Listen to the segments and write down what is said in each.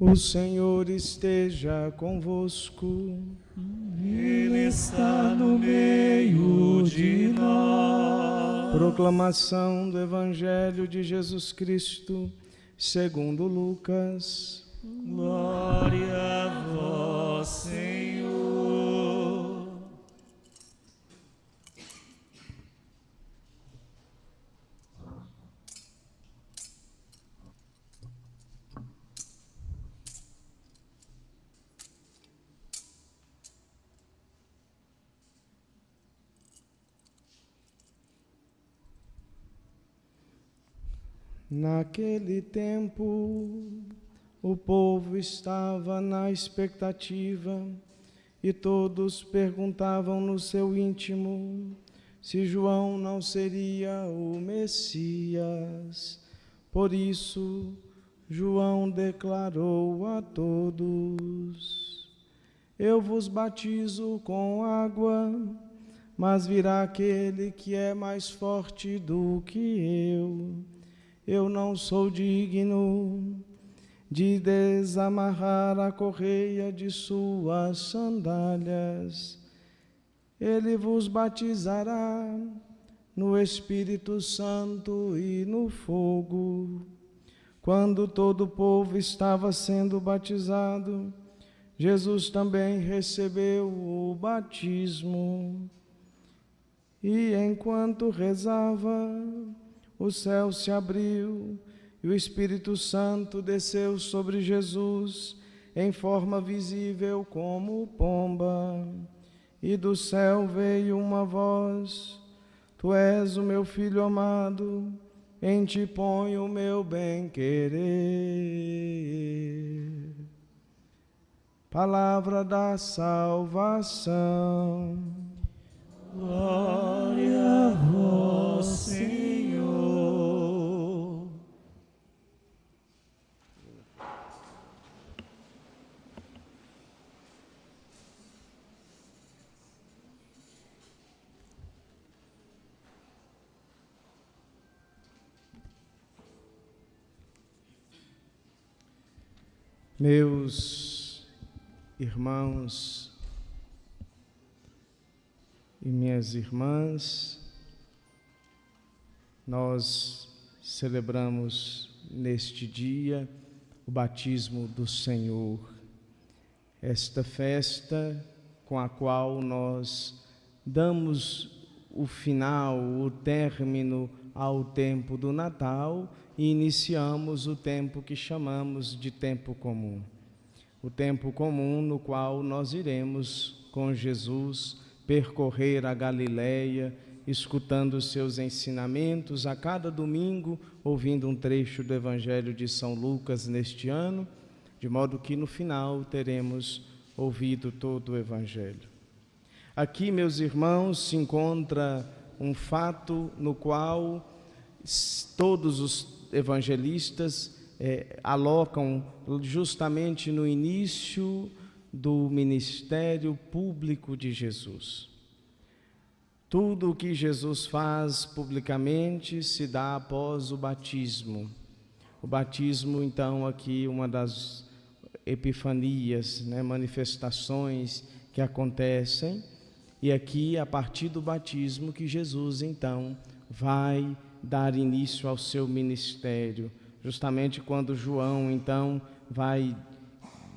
O Senhor esteja convosco. Ele está no meio de nós. Proclamação do Evangelho de Jesus Cristo, segundo Lucas. Glória a vós, Senhor. Naquele tempo, o povo estava na expectativa e todos perguntavam no seu íntimo se João não seria o Messias. Por isso, João declarou a todos: Eu vos batizo com água, mas virá aquele que é mais forte do que eu. Eu não sou digno de desamarrar a correia de suas sandálias. Ele vos batizará no Espírito Santo e no fogo. Quando todo o povo estava sendo batizado, Jesus também recebeu o batismo. E enquanto rezava, o céu se abriu e o Espírito Santo desceu sobre Jesus em forma visível como pomba. E do céu veio uma voz: Tu és o meu Filho amado, em ti ponho o meu bem-querer. Palavra da salvação. Glória a vós, Senhor. Meus irmãos e minhas irmãs, nós celebramos neste dia o batismo do Senhor, esta festa com a qual nós damos o final, o término ao tempo do Natal e iniciamos o tempo que chamamos de tempo comum. O tempo comum no qual nós iremos com Jesus percorrer a Galileia, escutando os seus ensinamentos a cada domingo, ouvindo um trecho do Evangelho de São Lucas neste ano, de modo que no final teremos ouvido todo o Evangelho. Aqui, meus irmãos, se encontra um fato no qual todos os evangelistas alocam justamente no início do ministério público de Jesus. Tudo o que Jesus faz publicamente se dá após o batismo. O batismo, então, aqui uma das epifanias, manifestações que acontecem, e aqui a partir do batismo que Jesus, então, vai dar início ao seu ministério, justamente quando João, então, vai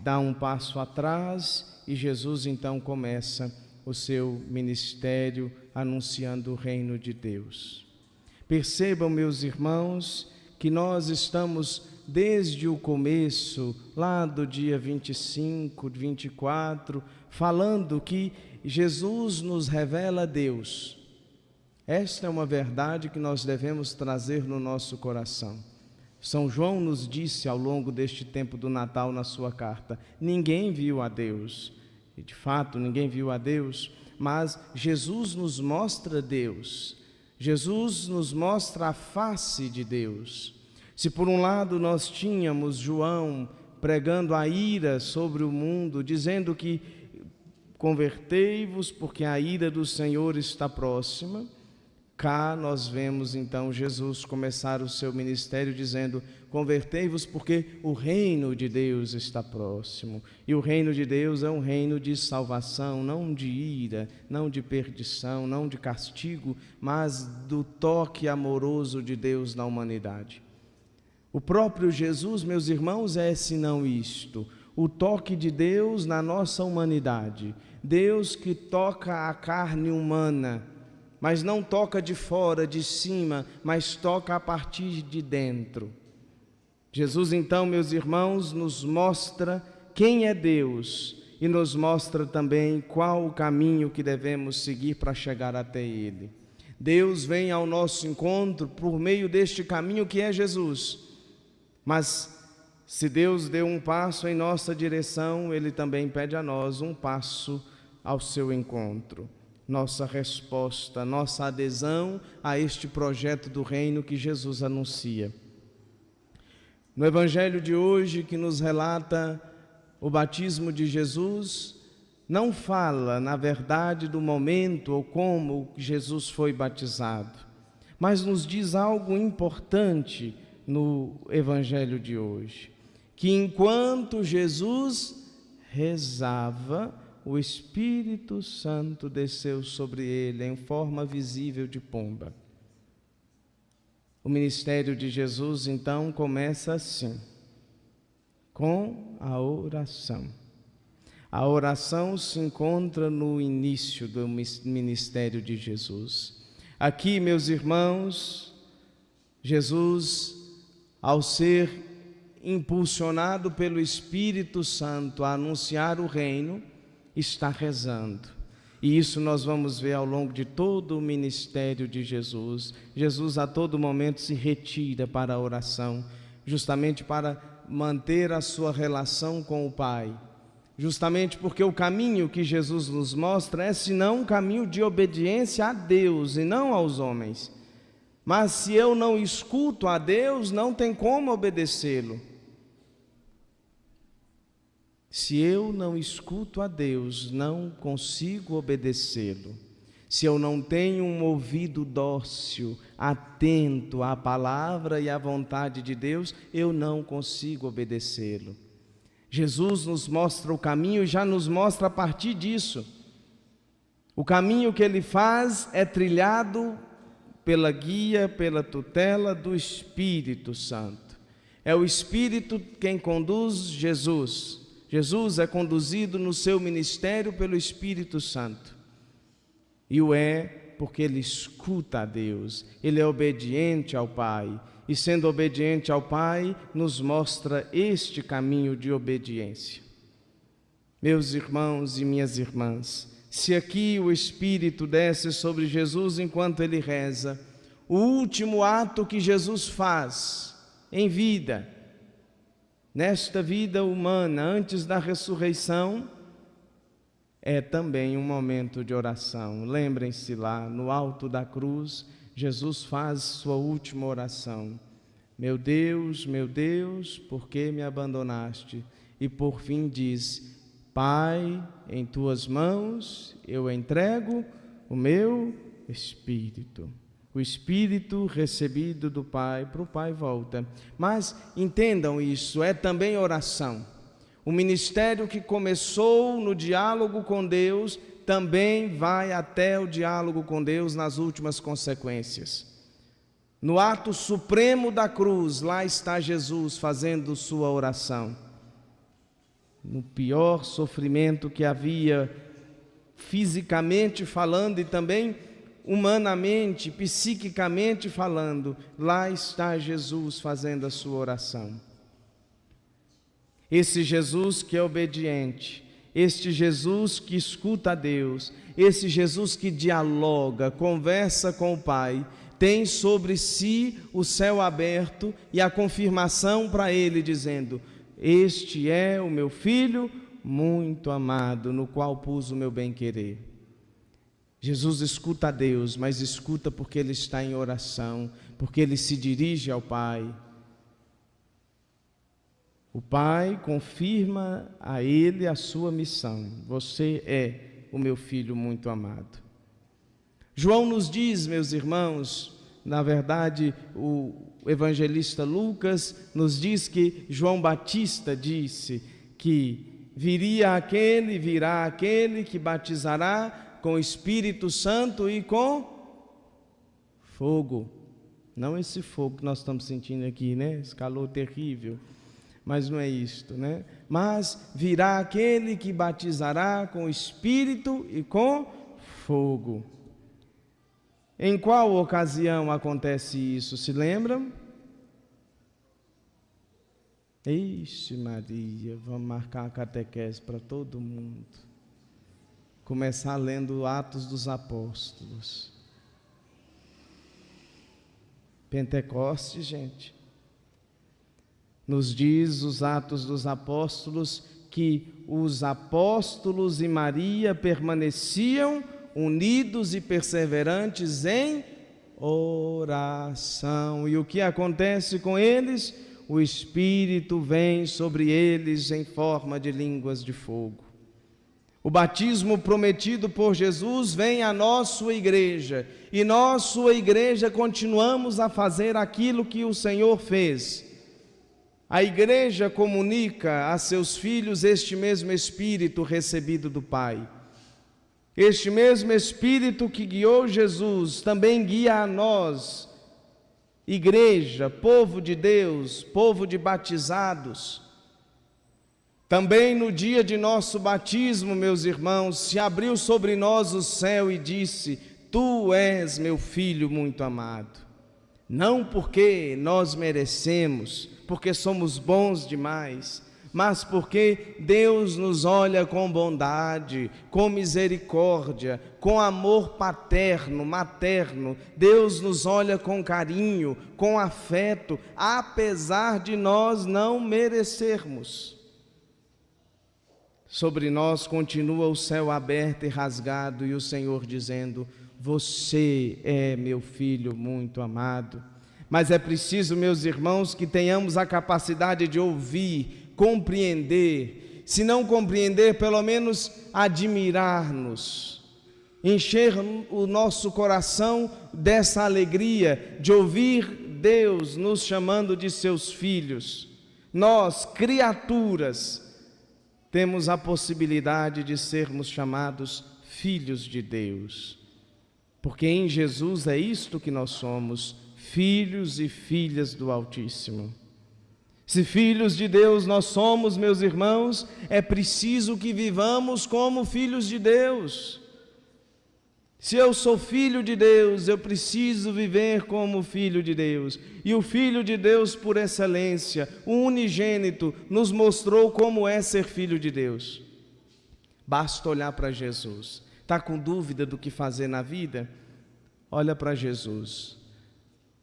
dar um passo atrás e Jesus, então, começa o seu ministério anunciando o reino de Deus. Percebam, meus irmãos, que nós estamos desde o começo, lá do dia 25, 24, falando que Jesus nos revela Deus. Esta é uma verdade que nós devemos trazer no nosso coração. São João nos disse ao longo deste tempo do Natal na sua carta: ninguém viu a Deus. E de fato ninguém viu a Deus, mas Jesus nos mostra Deus. Jesus nos mostra a face de Deus. Se por um lado nós tínhamos João pregando a ira sobre o mundo, dizendo que convertei-vos porque a ira do Senhor está próxima, Cá nós vemos então Jesus começar o seu ministério dizendo: convertei-vos porque o reino de Deus está próximo. E o reino de Deus é um reino de salvação, não de ira, não de perdição, não de castigo, mas do toque amoroso de Deus na humanidade. O próprio Jesus, meus irmãos, é senão isto: o toque de Deus na nossa humanidade. Deus que toca a carne humana, mas não toca de fora, de cima, mas toca a partir de dentro. Jesus, então, meus irmãos, nos mostra quem é Deus e nos mostra também qual o caminho que devemos seguir para chegar até Ele. Deus vem ao nosso encontro por meio deste caminho que é Jesus. Mas se Deus deu um passo em nossa direção, Ele também pede a nós um passo ao seu encontro. Nossa resposta, nossa adesão a este projeto do reino que Jesus anuncia. No Evangelho de hoje, que nos relata o batismo de Jesus, não fala, na verdade, do momento ou como Jesus foi batizado, mas nos diz algo importante no Evangelho de hoje, que enquanto Jesus rezava, o Espírito Santo desceu sobre ele em forma visível de pomba. O ministério de Jesus, então, começa assim, com a oração. A oração se encontra no início do ministério de Jesus. Aqui, meus irmãos, Jesus, ao ser impulsionado pelo Espírito Santo a anunciar o reino, está rezando. E isso nós vamos ver ao longo de todo o ministério de Jesus. Jesus a todo momento se retira para a oração, justamente para manter a sua relação com o Pai. Justamente porque o caminho que Jesus nos mostra é senão um caminho de obediência a Deus e não aos homens. Mas se eu não escuto a Deus, não tem como obedecê-lo. Se eu não escuto a Deus, não consigo obedecê-lo. Se eu não tenho um ouvido dócil, atento à palavra e à vontade de Deus, eu não consigo obedecê-lo. Jesus nos mostra o caminho e já nos mostra a partir disso. O caminho que Ele faz é trilhado pela guia, pela tutela do Espírito Santo. É o Espírito quem conduz Jesus. Jesus é conduzido no seu ministério pelo Espírito Santo. E o é porque ele escuta a Deus, ele é obediente ao Pai. E sendo obediente ao Pai, nos mostra este caminho de obediência. Meus irmãos e minhas irmãs, se aqui o Espírito desce sobre Jesus enquanto ele reza, o último ato que Jesus faz em vida, nesta vida humana, antes da ressurreição, é também um momento de oração. Lembrem-se lá, no alto da cruz, Jesus faz sua última oração. Meu Deus, por que me abandonaste? E por fim diz: Pai, em tuas mãos eu entrego o meu espírito. O Espírito recebido do Pai, para o Pai volta. Mas entendam isso, é também oração. O ministério que começou no diálogo com Deus, também vai até o diálogo com Deus nas últimas consequências. No ato supremo da cruz, lá está Jesus fazendo sua oração. No pior sofrimento que havia, fisicamente falando e também humanamente, psiquicamente falando, lá está Jesus fazendo a sua oração. Esse Jesus que é obediente, este Jesus que escuta a Deus, esse Jesus que dialoga, conversa com o Pai, tem sobre si o céu aberto e a confirmação para ele dizendo: este é o meu Filho muito amado, no qual pus o meu bem-querer. Jesus escuta a Deus, mas escuta porque ele está em oração, porque ele se dirige ao Pai. O Pai confirma a ele a sua missão: você é o meu Filho muito amado. João nos diz, meus irmãos, na verdade, o evangelista Lucas nos diz que João Batista disse que virá aquele que batizará com o Espírito Santo e com fogo. Não esse fogo que nós estamos sentindo aqui, né? Esse calor terrível. Mas não é isto, né? Mas virá aquele que batizará com o Espírito e com fogo. Em qual ocasião acontece isso? Se lembram? Ixi Maria, vamos marcar a catequese para todo mundo. Começar lendo Atos dos Apóstolos. Pentecostes, gente. Nos diz os Atos dos Apóstolos que os apóstolos e Maria permaneciam unidos e perseverantes em oração. E o que acontece com eles? O Espírito vem sobre eles em forma de línguas de fogo. O batismo prometido por Jesus vem à nós, sua igreja, e nós, sua igreja, continuamos a fazer aquilo que o Senhor fez. A igreja comunica a seus filhos este mesmo Espírito recebido do Pai. Este mesmo Espírito que guiou Jesus também guia a nós, igreja, povo de Deus, povo de batizados. Também no dia de nosso batismo, meus irmãos, se abriu sobre nós o céu e disse: Tu és meu filho muito amado. Não porque nós merecemos, porque somos bons demais, mas porque Deus nos olha com bondade, com misericórdia, com amor paterno, materno. Deus nos olha com carinho, com afeto, apesar de nós não merecermos. Sobre nós continua o céu aberto e rasgado e o Senhor dizendo: Você é meu filho muito amado. Mas é preciso, meus irmãos, que tenhamos a capacidade de ouvir, compreender, se não compreender, pelo menos admirar-nos, encher o nosso coração dessa alegria de ouvir Deus nos chamando de seus filhos. Nós, criaturas, temos a possibilidade de sermos chamados filhos de Deus, porque em Jesus é isto que nós somos, filhos e filhas do Altíssimo. Se filhos de Deus nós somos, meus irmãos, é preciso que vivamos como filhos de Deus. Se eu sou filho de Deus, eu preciso viver como filho de Deus. E o Filho de Deus por excelência, o unigênito, nos mostrou como é ser filho de Deus. Basta olhar para Jesus. Está com dúvida do que fazer na vida? Olha para Jesus.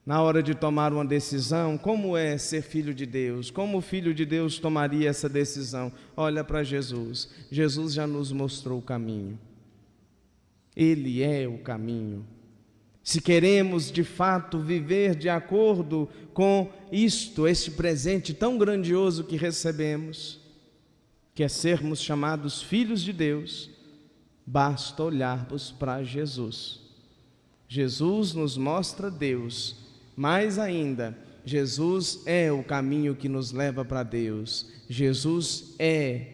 Na hora de tomar uma decisão, como é ser filho de Deus? Como o Filho de Deus tomaria essa decisão? Olha para Jesus. Jesus já nos mostrou o caminho. Ele é o caminho. Se queremos de fato viver de acordo com isto, este presente tão grandioso que recebemos, que é sermos chamados filhos de Deus, basta olharmos para Jesus. Jesus nos mostra Deus, mais ainda, Jesus é o caminho que nos leva para Deus. Jesus é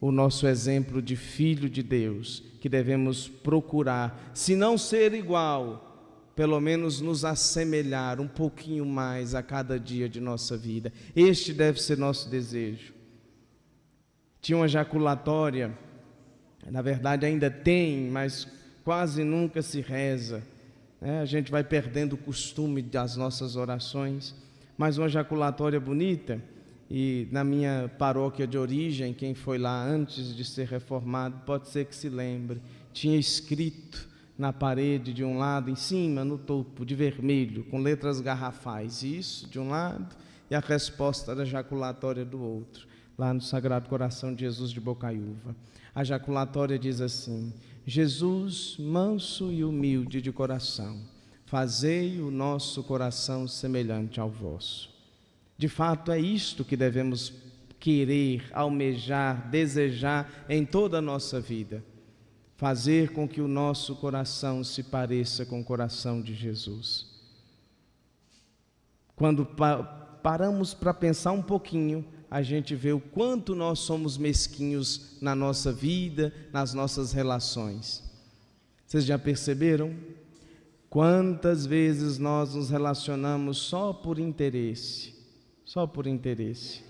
o nosso exemplo de filho de Deus, que devemos procurar, se não ser igual, pelo menos nos assemelhar um pouquinho mais a cada dia de nossa vida. Este deve ser nosso desejo. Tinha uma jaculatória, na verdade ainda tem, mas quase nunca se reza, né? A gente vai perdendo o costume das nossas orações, mas uma jaculatória bonita. E na minha paróquia de origem, quem foi lá antes de ser reformado, pode ser que se lembre, tinha escrito na parede de um lado, em cima, no topo, de vermelho, com letras garrafais, isso de um lado, e a resposta da jaculatória do outro, lá no Sagrado Coração de Jesus de Bocaiúva. A jaculatória diz assim: Jesus, manso e humilde de coração, fazei o nosso coração semelhante ao vosso. De fato, é isto que devemos querer, almejar, desejar em toda a nossa vida. fazer com que o nosso coração se pareça com o coração de Jesus. Quando paramos para pensar um pouquinho, a gente vê o quanto nós somos mesquinhos na nossa vida, nas nossas relações. Vocês já perceberam? Quantas vezes nós nos relacionamos só por interesse? Só por interesse.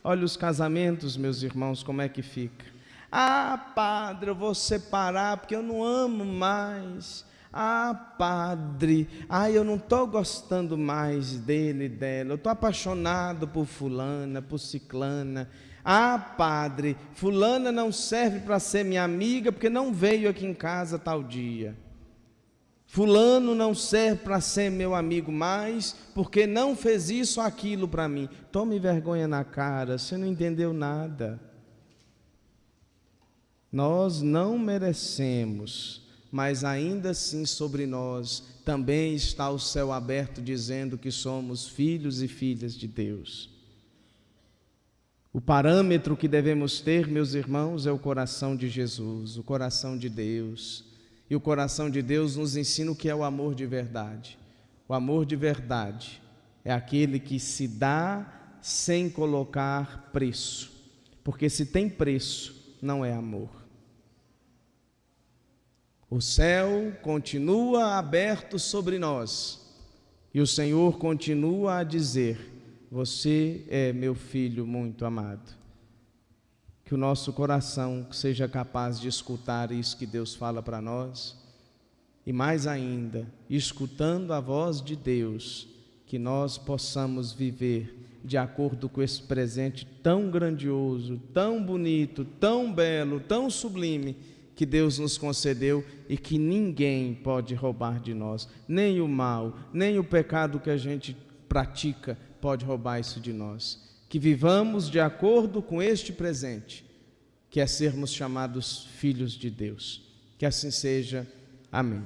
Olha os casamentos, meus irmãos, como é que fica. Ah, padre, eu vou separar porque eu não amo mais. Ah, padre, eu não estou gostando mais dele e dela. Eu estou apaixonado por fulana, por ciclana. Ah, padre, fulana não serve para ser minha amiga porque não veio aqui em casa tal dia. Fulano não serve para ser meu amigo mais porque não fez isso ou aquilo para mim. Tome vergonha na cara, você não entendeu nada. Nós não merecemos, mas ainda assim sobre nós também está o céu aberto dizendo que somos filhos e filhas de Deus. O parâmetro que devemos ter, meus irmãos, é o coração de Jesus, o coração de Deus. E o coração de Deus nos ensina o que é o amor de verdade. O amor de verdade é aquele que se dá sem colocar preço, porque se tem preço, não é amor. O céu continua aberto sobre nós e o Senhor continua a dizer: você é meu filho muito amado. Que o nosso coração seja capaz de escutar isso que Deus fala para nós e mais ainda, escutando a voz de Deus, que nós possamos viver de acordo com esse presente tão grandioso, tão bonito, tão belo, tão sublime que Deus nos concedeu e que ninguém pode roubar de nós, nem o mal, nem o pecado que a gente pratica pode roubar isso de nós. Que vivamos de acordo com este presente, que é sermos chamados filhos de Deus. Que assim seja. Amém.